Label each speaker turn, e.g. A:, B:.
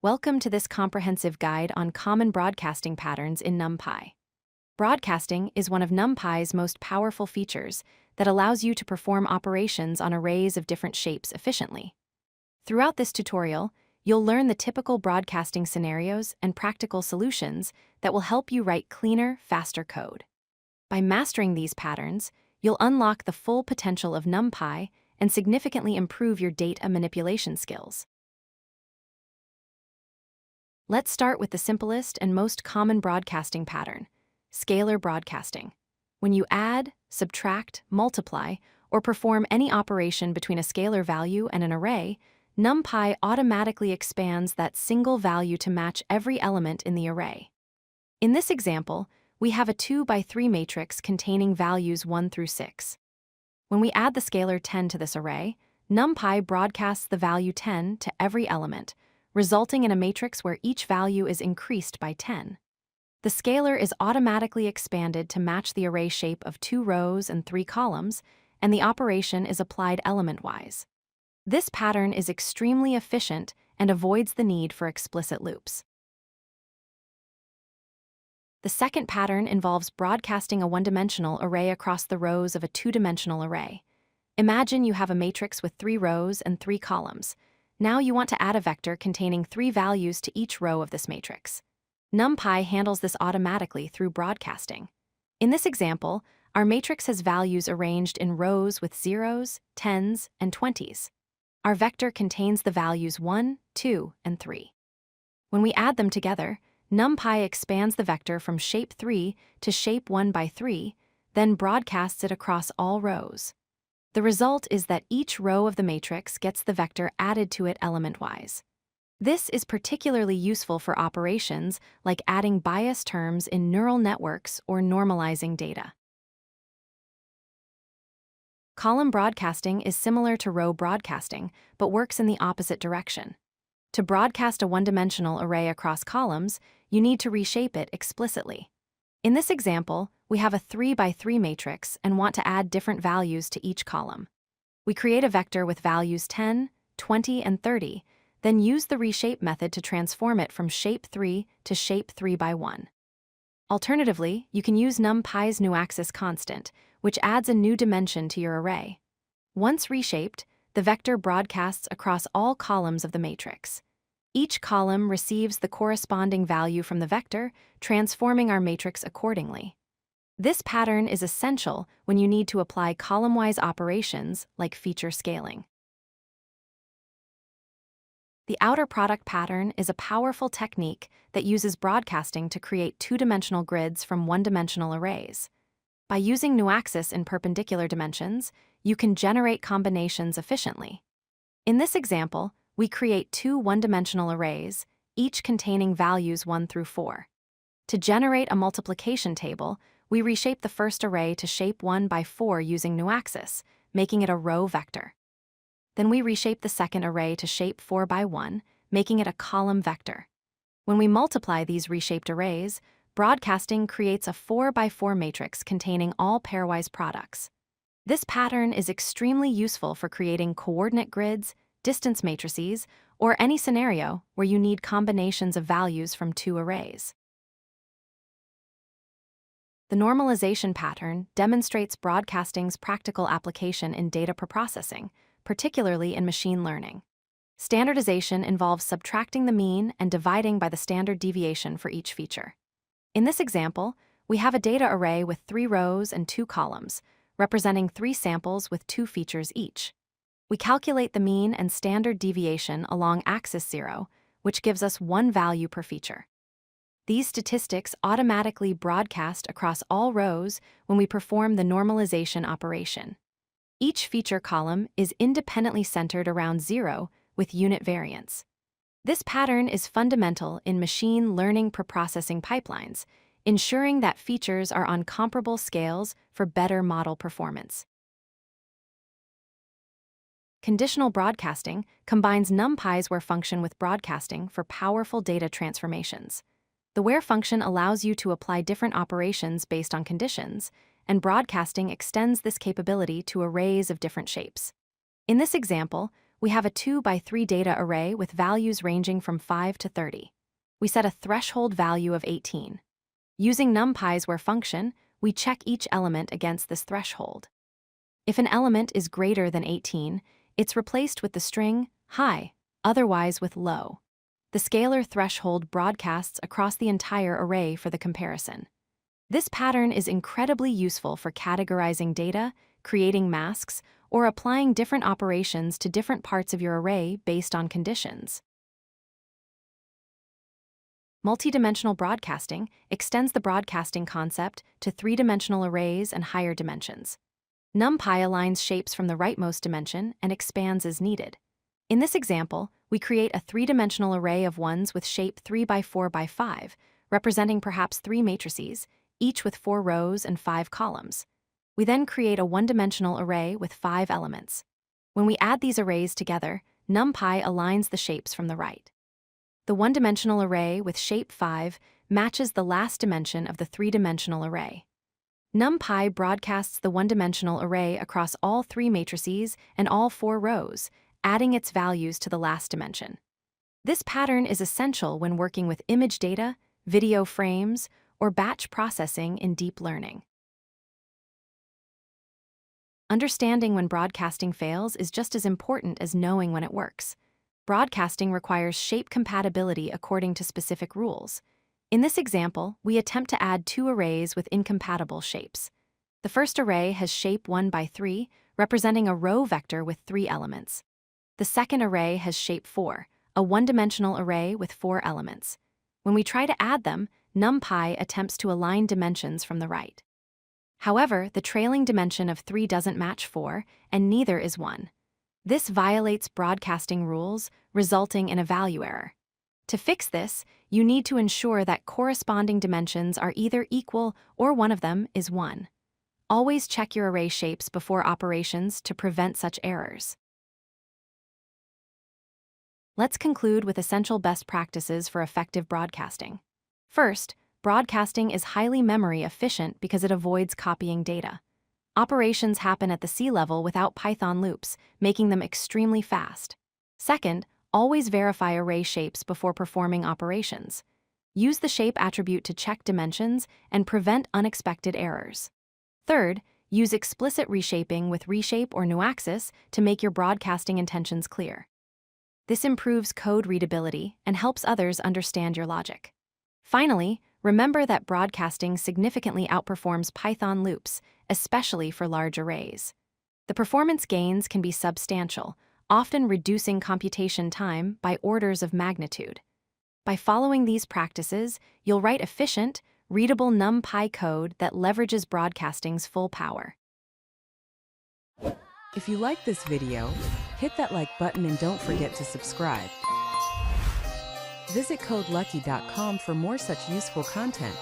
A: Welcome to this comprehensive guide on common broadcasting patterns in NumPy. Broadcasting is one of NumPy's most powerful features that allows you to perform operations on arrays of different shapes efficiently. Throughout this tutorial, you'll learn the typical broadcasting scenarios and practical solutions that will help you write cleaner, faster code. By mastering these patterns, you'll unlock the full potential of NumPy and significantly improve your data manipulation skills. Let's start with the simplest and most common broadcasting pattern, scalar broadcasting. When you add, subtract, multiply, or perform any operation between a scalar value and an array, NumPy automatically expands that single value to match every element in the array. In this example, we have a 2 by 3 matrix containing values 1 through 6. When we add the scalar 10 to this array, NumPy broadcasts the value 10 to every element, resulting in a matrix where each value is increased by 10. The scalar is automatically expanded to match the array shape of 2 rows and 3 columns, and the operation is applied element-wise. This pattern is extremely efficient and avoids the need for explicit loops. The second pattern involves broadcasting a one-dimensional array across the rows of a two-dimensional array. Imagine you have a matrix with 3 rows and 3 columns. Now you want to add a vector containing 3 values to each row of this matrix. NumPy handles this automatically through broadcasting. In this example, our matrix has values arranged in rows with 0s, 10s, and 20s. Our vector contains the values 1, 2, and 3. When we add them together, NumPy expands the vector from shape 3 to shape 1 by 3, then broadcasts it across all rows. The result is that each row of the matrix gets the vector added to it element-wise. This is particularly useful for operations like adding bias terms in neural networks or normalizing data. Column broadcasting is similar to row broadcasting, but works in the opposite direction. To broadcast a one-dimensional array across columns, you need to reshape it explicitly. In this example, we have a 3 by 3 matrix and want to add different values to each column. We create a vector with values 10, 20, and 30, then use the reshape method to transform it from shape 3 to shape 3 by 1. Alternatively, you can use NumPy's new axis constant, which adds a new dimension to your array. Once reshaped, the vector broadcasts across all columns of the matrix. Each column receives the corresponding value from the vector, transforming our matrix accordingly. This pattern is essential when you need to apply column-wise operations like feature scaling. The outer product pattern is a powerful technique that uses broadcasting to create two-dimensional grids from one-dimensional arrays. By using new axis in perpendicular dimensions, you can generate combinations efficiently. In this example, we create 2 one-dimensional arrays, each containing values 1 through 4. To generate a multiplication table, we reshape the first array to shape 1 by 4 using new axis, making it a row vector. Then we reshape the second array to shape 4 by 1, making it a column vector. When we multiply these reshaped arrays, broadcasting creates a 4 by 4 matrix containing all pairwise products. This pattern is extremely useful for creating coordinate grids, distance matrices, or any scenario where you need combinations of values from 2 arrays. The normalization pattern demonstrates broadcasting's practical application in data preprocessing, particularly in machine learning. Standardization involves subtracting the mean and dividing by the standard deviation for each feature. In this example, we have a data array with 3 rows and 2 columns, representing 3 samples with 2 features each. We calculate the mean and standard deviation along axis 0, which gives us 1 value per feature. These statistics automatically broadcast across all rows when we perform the normalization operation. Each feature column is independently centered around 0 with unit variance. This pattern is fundamental in machine learning preprocessing pipelines, ensuring that features are on comparable scales for better model performance. Conditional broadcasting combines NumPy's where function with broadcasting for powerful data transformations. The where function allows you to apply different operations based on conditions, and broadcasting extends this capability to arrays of different shapes. In this example, we have a 2 by 3 data array with values ranging from 5 to 30. We set a threshold value of 18. Using NumPy's where function, we check each element against this threshold. If an element is greater than 18, it's replaced with the string high, otherwise with low. The scalar threshold broadcasts across the entire array for the comparison. This pattern is incredibly useful for categorizing data, creating masks, or applying different operations to different parts of your array based on conditions. Multidimensional broadcasting extends the broadcasting concept to three-dimensional arrays and higher dimensions. NumPy aligns shapes from the rightmost dimension and expands as needed. In this example, we create a three-dimensional array of ones with shape 3 by 4 by 5, representing perhaps 3 matrices, each with 4 rows and 5 columns. We then create a one-dimensional array with 5 elements. When we add these arrays together, NumPy aligns the shapes from the right. The one-dimensional array with shape 5 matches the last dimension of the three-dimensional array. NumPy broadcasts the one-dimensional array across all 3 matrices and all 4 rows, adding its values to the last dimension. This pattern is essential when working with image data, video frames, or batch processing in deep learning. Understanding when broadcasting fails is just as important as knowing when it works. Broadcasting requires shape compatibility according to specific rules. In this example, we attempt to add 2 arrays with incompatible shapes. The first array has shape 1 by 3, representing a row vector with 3 elements. The second array has shape 4, a one-dimensional array with 4 elements. When we try to add them, NumPy attempts to align dimensions from the right. However, the trailing dimension of 3 doesn't match 4, and neither is 1. This violates broadcasting rules, resulting in a value error. To fix this, you need to ensure that corresponding dimensions are either equal or one of them is 1. Always check your array shapes before operations to prevent such errors. Let's conclude with essential best practices for effective broadcasting. First, broadcasting is highly memory efficient because it avoids copying data. Operations happen at the C level without Python loops, making them extremely fast. Second, always verify array shapes before performing operations. Use the shape attribute to check dimensions and prevent unexpected errors. Third, use explicit reshaping with reshape or newAxis to make your broadcasting intentions clear. This improves code readability and helps others understand your logic. Finally, remember that broadcasting significantly outperforms Python loops, especially for large arrays. The performance gains can be substantial, often reducing computation time by orders of magnitude. By following these practices, you'll write efficient, readable NumPy code that leverages broadcasting's full power.
B: If you like this video, hit that like button and don't forget to subscribe. Visit codelucky.com for more such useful content.